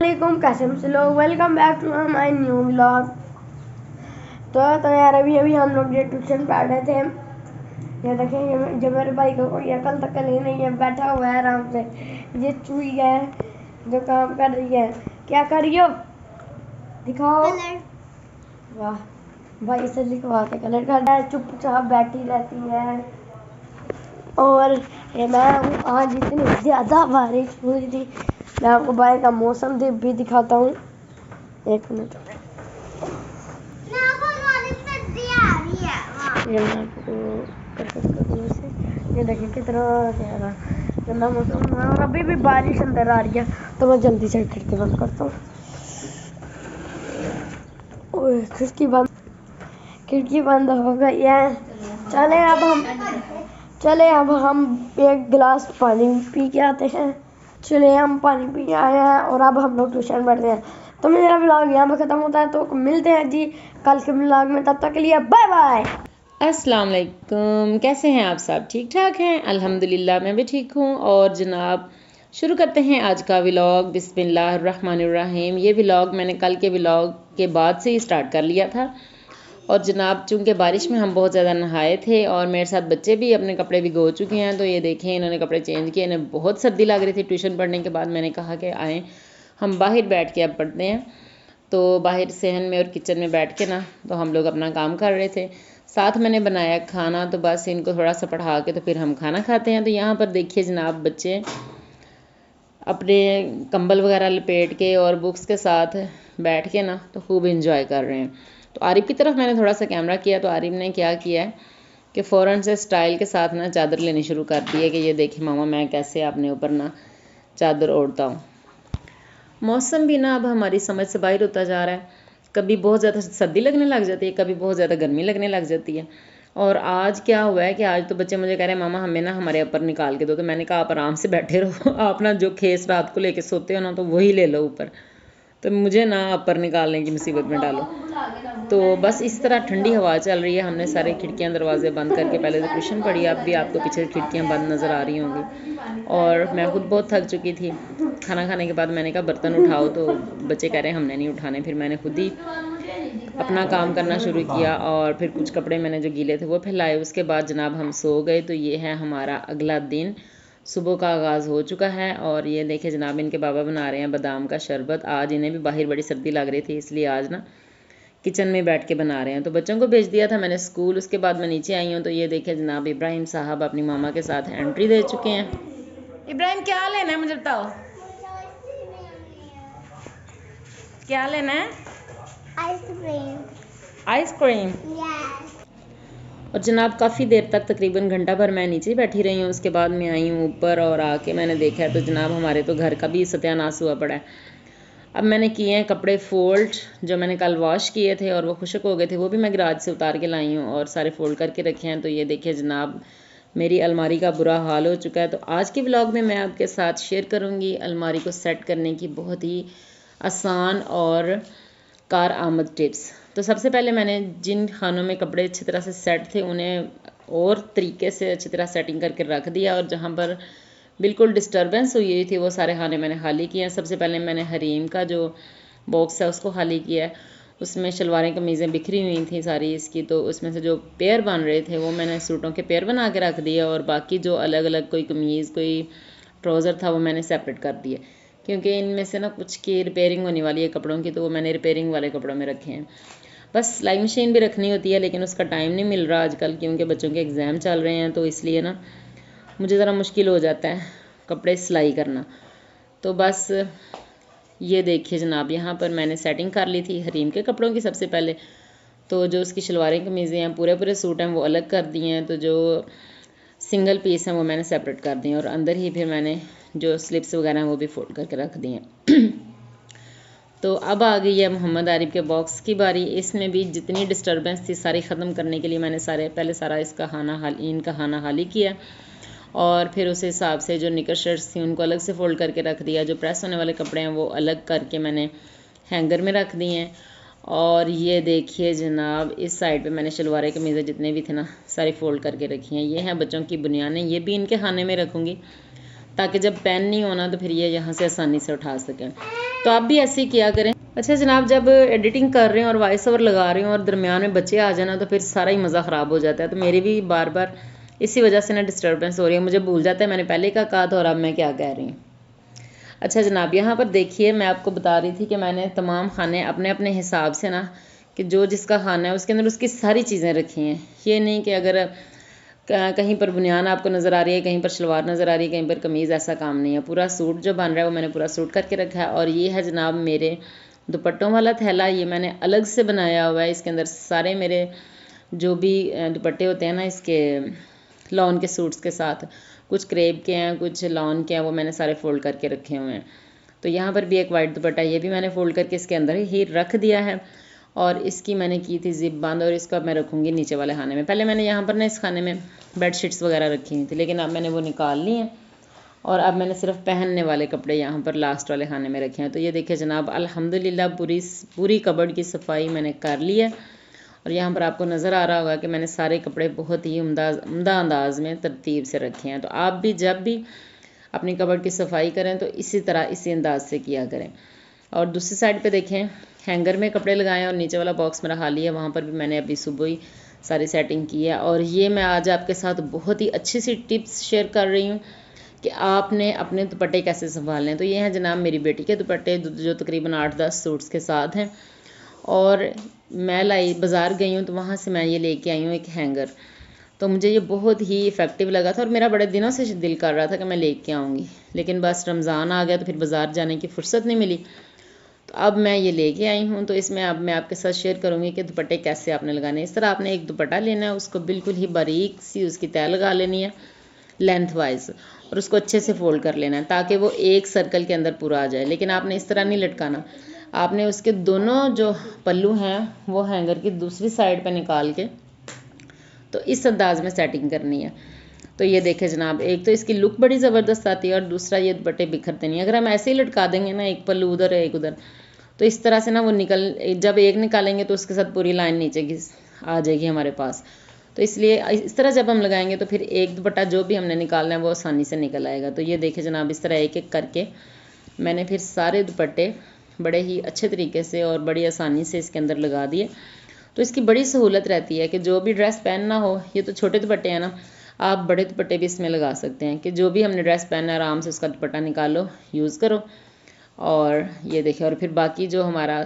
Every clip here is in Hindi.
वालेकुम, कैसे हैं सब लोग। Welcome back to my new vlog. तो यार अभी हम लोग ये ट्यूशन पढ़ रहे थे। ये देखें, जो मेरे भाई को कोई अकल तकल ही नहीं है, बैठा हुआ है आराम से। ये चूही है जो काम कर रही है। क्या कर रही हो? दिखाओ। वाह, भाई से लिखवा के कलर करना है। चुपचाप बैठी रहती है। और ये मैं हूँ, आज इतनी ज़्यादा बारिश हुई थी। मैं आपको बाहर का मौसम भी दिखाता हूँ, एक मिनट। ये मैं आपको ये देखिए कितना ज़्यादा गंदा मौसम है और अभी भी बारिश अंदर आ रही है। तो मैं जल्दी से खिड़की बंद करता हूँ। खिड़की बंद हो गई है। चले अब हम एक गिलास पानी पी के आते हैं। चले हम पानी पी आए हैं और अब हम लोग ट्यूशन पढ़ते हैं। तो मेरा व्लॉग यहाँ पर ख़त्म होता है। तो मिलते हैं जी कल के व्लॉग में, तब तक के लिए बाय बाय। अस्सलाम वालेकुम, कैसे हैं आप सब? ठीक ठाक हैं? अल्हम्दुलिल्लाह मैं भी ठीक हूँ। और जनाब शुरू करते हैं आज का व्लॉग। बिस्मिल्लाहिर्रहमानिर्रहीम। ये व्लॉग मैंने कल के व्लॉग के बाद से ही स्टार्ट कर लिया था। और जनाब चूँकि बारिश में हम बहुत ज़्यादा नहाए थे और मेरे साथ बच्चे भी अपने कपड़े भिगो चुके हैं। तो ये देखें, इन्होंने कपड़े चेंज किए। इन्हें बहुत सर्दी लग रही थी ट्यूशन पढ़ने के बाद। मैंने कहा कि आएँ हम बाहर बैठ के अब पढ़ते हैं। तो बाहर सहन में और किचन में बैठ के ना तो हम लोग अपना काम कर रहे थे। साथ मैंने बनाया खाना। तो बस इनको थोड़ा सा पढ़ा के तो फिर हम खाना खाते हैं। तो यहाँ पर देखिए जनाब, बच्चे अपने कंबल वगैरह लपेट के और बुक्स के साथ बैठ के ना तो खूब इंजॉय कर रहे हैं। तो आरिफ की तरफ मैंने थोड़ा सा कैमरा किया तो आरिफ ने क्या किया है कि फ़ौरन से स्टाइल के साथ ना चादर लेनी शुरू कर दी है कि ये देखिए मामा मैं कैसे अपने ऊपर ना चादर ओढ़ता हूँ। मौसम भी ना अब हमारी समझ से बाहर होता जा रहा है। कभी बहुत ज़्यादा सर्दी लगने लग जाती है, कभी बहुत ज़्यादा गर्मी लगने लग जाती है। और आज क्या हुआ है कि आज तो बच्चे मुझे कह रहे हैं मामा हमें ना हमारे ऊपर निकाल के दो। तो मैंने कहा आप आराम से बैठे रहो आप ना जो खेस रात को लेके सोते हो ना तो वही ले लो ऊपर, तो मुझे ना ऊपर निकालने की मुसीबत में डालो। तो बस इस तरह ठंडी हवा चल रही है। हमने सारे खिड़कियां दरवाजे बंद करके पहले तो ट्यूशन पढ़ी। अब भी आपको पीछे खिड़कियां बंद नज़र आ रही होंगी। और मैं खुद बहुत थक चुकी थी। खाना खाने के बाद मैंने कहा बर्तन उठाओ, तो बच्चे कह रहे हैं हमने नहीं उठाने। फिर मैंने खुद ही अपना काम करना शुरू किया और फिर कुछ कपड़े मैंने जो गीले थे वो फैलाए। उसके बाद जनाब हम सो गए। तो ये है हमारा अगला दिन, सुबह का आगाज़ हो चुका है। और ये देखे जनाब इनके बाबा बना रहे हैं बादाम का शरबत। आज इन्हें भी बाहर बड़ी सर्दी लग रही थी, इसलिए आज ना किचन में बैठ के बना रहे हैं। तो बच्चों को भेज दिया था मैंने स्कूल। उसके बाद मैं नीचे आई हूँ तो ये देखे जनाब इब्राहिम साहब अपनी मामा के साथ एंट्री दे चुके हैं। इब्राहिम क्या लेना है मुझे बताओ, क्या लेना है? आइसक्रीम। और जनाब काफ़ी देर तक तकरीबन घंटा भर मैं नीचे बैठी रही हूँ। उसके बाद मैं आई हूँ ऊपर और आके मैंने देखा है तो जनाब हमारे तो घर का भी सत्यानाश हुआ पड़ा है। अब मैंने किए हैं कपड़े फोल्ड, जो मैंने कल वॉश किए थे और वो खुश्क हो गए थे, वो भी मैं गराज से उतार के लाई हूँ और सारे फोल्ड करके रखे हैं। तो ये देखिए जनाब मेरी अलमारी का बुरा हाल हो चुका है। तो आज के व्लॉग में मैं आपके साथ शेयर करूँगी अलमारी को सेट करने की बहुत ही आसान और कार आमद टिप्स। तो सबसे पहले मैंने जिन खानों में कपड़े अच्छी तरह से सेट थे उन्हें और तरीके से अच्छी तरह सेटिंग करके रख दिया। और जहाँ पर बिल्कुल डिस्टर्बेंस हुई थी वो सारे खाने मैंने खाली किए हैं। सबसे पहले मैंने हरीम का जो बॉक्स है उसको खाली किया है। उसमें शलवारें कमीज़ें बिखरी हुई थी सारी इसकी। तो उसमें से जो पेयर बन रहे थे वो मैंने सूटों के पेयर बना के रख दिए। और बाकी जो अलग अलग कोई कमीज़ कोई ट्राउज़र था वो मैंने सेपरेट कर दिए, क्योंकि इनमें से ना कुछ की रिपेयरिंग होने वाली है कपड़ों की, तो वो मैंने रिपेयरिंग वाले कपड़ों में रखे हैं। बस सिलाई मशीन भी रखनी होती है लेकिन उसका टाइम नहीं मिल रहा आजकल, क्योंकि बच्चों के एग्ज़ाम चल रहे हैं। तो इसलिए ना मुझे ज़रा मुश्किल हो जाता है कपड़े सिलाई करना। तो बस ये देखिए जनाब यहाँ पर मैंने सेटिंग कर ली थी हरीम के कपड़ों की। सबसे पहले तो जो उसकी शलवारें कमीज़ें हैं पूरे पूरे सूट हैं वो अलग कर दिए हैं। तो जो सिंगल पीस हैं वो मैंने सेपरेट कर दिए और अंदर ही फिर मैंने जो स्लिप्स वगैरह हैं वो भी फोल्ड करके रख दिए हैं। तो अब आ गई है मोहम्मद आरिफ के बॉक्स की बारी। इसमें भी जितनी डिस्टर्बेंस थी सारी ख़त्म करने के लिए मैंने पहले सारा इसका इनका खाना हाली किया और फिर उस हिसाब से जो निकर शर्ट्स थी उनको अलग से फ़ोल्ड करके रख दिया। जो प्रेस होने वाले कपड़े हैं वो अलग करके मैंने हैंगर में रख दिए हैं। और ये देखिए जनाब इस साइड पे मैंने शलवारें कमीज़ें जितने भी थे ना सारी फ़ोल्ड करके रखी हैं। ये हैं बच्चों की बुनियानें, ये भी इनके खाने में रखूँगी। ताकि जब पेन नहीं होना तो फिर ये यहाँ से आसानी से उठा सकें। तो आप भी ऐसे ही किया करें। अच्छा जनाब, जब एडिटिंग कर रहे हैं और वॉइस ओवर लगा रहे हैं और दरमियान में बच्चे आ जाना तो फिर सारा ही मज़ा ख़राब हो जाता है। तो मेरी भी बार बार इसी वजह से ना डिस्टर्बेंस हो रही है, मुझे भूल जाता है मैंने पहले का कहा था और अब मैं क्या कह रही हूँ। अच्छा जनाब, यहाँ पर देखिए मैं आपको बता रही थी कि मैंने तमाम खाने अपने अपने हिसाब से ना, कि जो जिसका खाना है उसके अंदर उसकी सारी चीज़ें रखी हैं। ये नहीं कि अगर कहीं पर बुनियान आपको नज़र आ रही है, कहीं पर शलवार नज़र आ रही है, कहीं पर कमीज़, ऐसा काम नहीं है। पूरा सूट जो बन रहा है वो मैंने पूरा सूट करके रखा है। और ये है जनाब मेरे दुपट्टों वाला थैला, ये मैंने अलग से बनाया हुआ है। इसके अंदर सारे मेरे जो भी दुपट्टे होते हैं ना, इसके लॉन के सूट्स के साथ, कुछ क्रेप के हैं, कुछ लॉन के हैं, वो मैंने सारे फ़ोल्ड करके रखे हुए हैं। तो यहाँ पर भी एक वाइट दुपट्टा, ये भी मैंने फ़ोल्ड करके इसके अंदर ही रख दिया है। और इसकी मैंने की थी ज़िप बंद, और इसको अब मैं रखूँगी नीचे वाले खाने में। पहले मैंने यहाँ पर ना इस खाने में बेडशीट्स वगैरह रखी हुई थी, लेकिन अब मैंने वो निकाल ली हैं और अब मैंने सिर्फ पहनने वाले कपड़े यहाँ पर लास्ट वाले खाने में रखे हैं। तो ये देखिए जनाब, अल्हम्दुलिल्लाह पूरी कबर्ड की सफाई मैंने कर ली है। और यहाँ पर आपको नज़र आ रहा होगा कि मैंने सारे कपड़े बहुत ही उम्दा अंदाज में तरतीब से रखे हैं। तो आप भी जब भी अपनी कबर्ड की सफाई करें तो इसी तरह, इसी अंदाज से किया करें। और दूसरी साइड पे देखें, हैंगर में कपड़े लगाएं और नीचे वाला बॉक्स मेरा खाली है, वहाँ पर भी मैंने अभी सुबह ही सारी सेटिंग की है। और ये मैं आज आपके साथ बहुत ही अच्छी सी टिप्स शेयर कर रही हूँ कि आपने अपने दुपट्टे कैसे संभालने हैं। तो ये हैं जनाब मेरी बेटी के दुपट्टे, जो तकरीबन 8-10 सूट्स के साथ हैं। और मैं बाज़ार गई हूँ तो वहाँ से मैं ये लेके आई हूँ एक हैंगर। तो मुझे ये बहुत ही इफ़ेक्टिव लगा था और मेरा बड़े दिनों से दिल कर रहा था कि मैं लेके आऊँगी, लेकिन बस रमज़ान आ गया तो फिर बाज़ार जाने की फ़ुर्सत नहीं मिली। तो अब मैं ये लेके आई हूँ। तो इसमें अब मैं आपके साथ शेयर करूँगी कि दुपट्टे कैसे आपने लगाने। इस तरह आपने एक दुपट्टा लेना है, उसको बिल्कुल ही बारीक सी उसकी तय लगा लेनी है लेंथ वाइज, और उसको अच्छे से फोल्ड कर लेना है ताकि वो एक सर्कल के अंदर पूरा आ जाए। लेकिन आपने इस तरह नहीं लटकाना, आपने उसके दोनों जो पल्लू हैं वो हैंगर की दूसरी साइड पे निकाल के तो इस अंदाज में सेटिंग करनी है। तो ये देखें जनाब, एक तो इसकी लुक बड़ी ज़बरदस्त आती है और दूसरा ये दुपट्टे बिखरते नहीं। अगर हम ऐसे ही लटका देंगे ना, एक पल्लू उधर है एक उधर, तो इस तरह से ना वो जब एक निकालेंगे तो उसके साथ पूरी लाइन नीचे की आ जाएगी हमारे पास। तो इसलिए इस तरह जब हम लगाएंगे तो फिर एक दुपट्टा जो भी हमने निकालना है वो आसानी से निकल आएगा। तो ये देखें जनाब, इस तरह एक एक करके मैंने फिर सारे दुपट्टे बड़े ही अच्छे तरीके से और बड़ी आसानी से इसके अंदर लगा दिए। तो इसकी बड़ी सहूलत रहती है कि जो भी ड्रेस पहनना हो, ये तो छोटे दुपट्टे हैं ना, आप बड़े दुपट्टे भी इसमें लगा सकते हैं कि जो भी हमने ड्रेस पहनना है आराम से उसका दुपट्टा निकालो, यूज़ करो। और ये देखिए, और फिर बाकी जो हमारा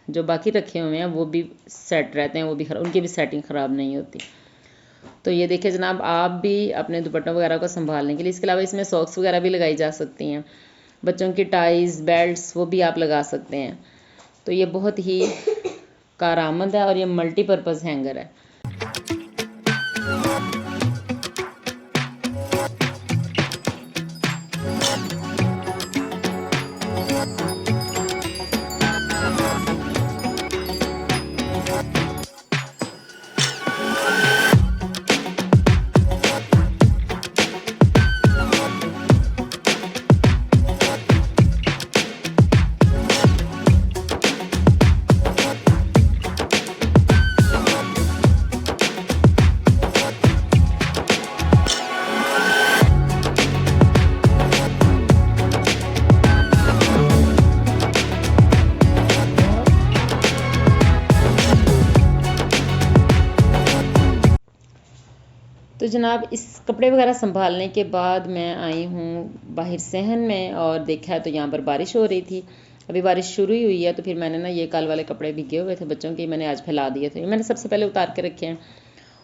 जो बाकी रखे हुए हैं वो भी सेट रहते हैं, वो भी उनकी भी सेटिंग ख़राब नहीं होती। तो ये देखिए जनाब, आप भी अपने दुपट्टों वगैरह को संभालने के लिए, इसके अलावा इसमें सॉक्स वगैरह भी लगाई जा सकती हैं, बच्चों की टाइज़, बेल्ट्स, वो भी आप लगा सकते हैं। तो ये बहुत ही कारआमद है और ये मल्टीपर्पज़ हैंगर है। तो जनाब, इस कपड़े वगैरह संभालने के बाद मैं आई हूँ बाहर सहन में और देखा है तो यहाँ पर बारिश हो रही थी। अभी बारिश शुरू ही हुई है तो फिर मैंने ना ये कल वाले कपड़े भीगे हुए थे बच्चों के, मैंने आज फैला दिए थे। मैंने सबसे पहले उतार के रखे हैं।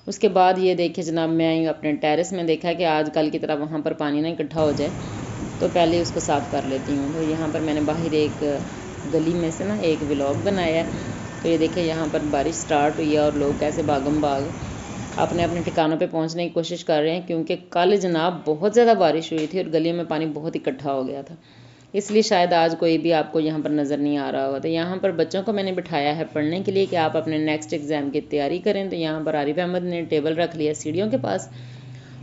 उसके बाद ये देखिए जनाब, मैं आई अपने टेरेस में, देखा कि आज कल की तरह वहाँ पर पानी ना इकट्ठा हो जाए तो पहले उसको साफ़ कर लेती हूँ। तो यहाँ पर मैंने बाहर एक गली में से ना एक व्लॉग बनाया है। तो ये देखिए यहाँ पर बारिश स्टार्ट हुई है और लोग कैसे भागम भाग अपने अपने ठिकानों पे पहुंचने की कोशिश कर रहे हैं, क्योंकि कल जनाब बहुत ज़्यादा बारिश हुई थी और गलियों में पानी बहुत इकट्ठा हो गया था, इसलिए शायद आज कोई भी आपको यहाँ पर नज़र नहीं आ रहा होगा। तो यहाँ पर बच्चों को मैंने बिठाया है पढ़ने के लिए कि आप अपने नेक्स्ट एग्ज़ाम की तैयारी करें। तो यहाँ पर आरिफ अहमद ने टेबल रख लिया सीढ़ियों के पास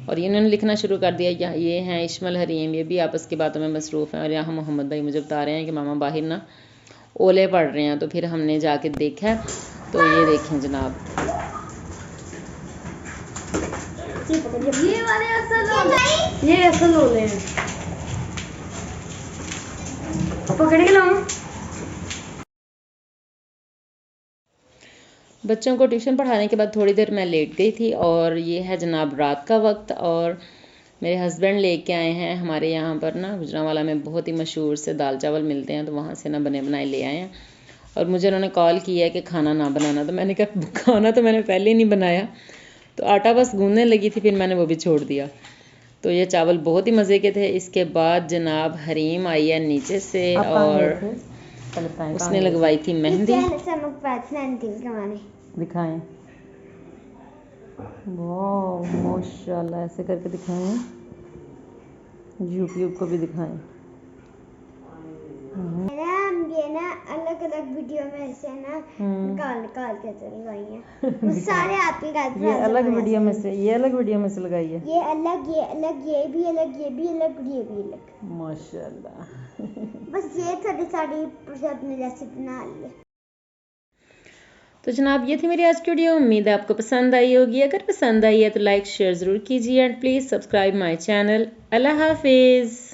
और इन्होंने लिखना शुरू कर दिया। ये हैं इश्मल हरीम, ये भी आपस की बातों में मसरूफ़ हैं। और यहाँ मोहम्मद भाई मुझे बता रहे हैं कि मामा बाहर ना ओले पड़ रहे हैं। तो फिर हमने जाके देखा, तो ये देखें जनाब, ये वाले असल ओले हैं। पकड़ के लाऊं? बच्चों को ट्यूशन पढ़ाने के बाद थोड़ी देर मैं लेट गई थी और ये है जनाब रात का वक्त और मेरे हस्बैंड लेके आए हैं हमारे यहाँ पर ना गुजरांवाला में बहुत ही मशहूर से दाल चावल मिलते हैं, तो वहाँ से ना बने बनाए ले आए हैं। और मुझे उन्होंने कॉल किया है कि खाना ना बनाना, तो मैंने कहा खाना तो मैंने पहले ही नहीं बनाया, तो आटा बस गूंदने लगी थी, फिर मैंने वो भी छोड़ दिया। तो ये चावल बहुत ही मज़े के थे। इसके बाद जनाब हरीम आई है नीचे से और उसने लगवाई थी मेहंदी। दिखाएं, वाह माशाल्लाह, ऐसे करके दिखाएं, यूट्यूब को भी दिखाएं। ये ना अलग अलग वीडियो में से ना निकाल निकाल के लगाई है। वो सारे आप ही ये अलग वीडियो में से, ये अलग वीडियो में से लगाई है, ये अलग, ये अलग, ये भी अलग, ये भी अलग, ये भी अलग, माशाल्लाह। बस ये थोड़ी सारी प्रसाद में जैसे बना लिए। तो जनाब ये थी मेरी आज की वीडियो, उम्मीद है आपको पसंद आई होगी। अगर पसंद आई है तो लाइक शेयर ज़रूर कीजिए and please subscribe my channel. अल्लाह हाफिज़।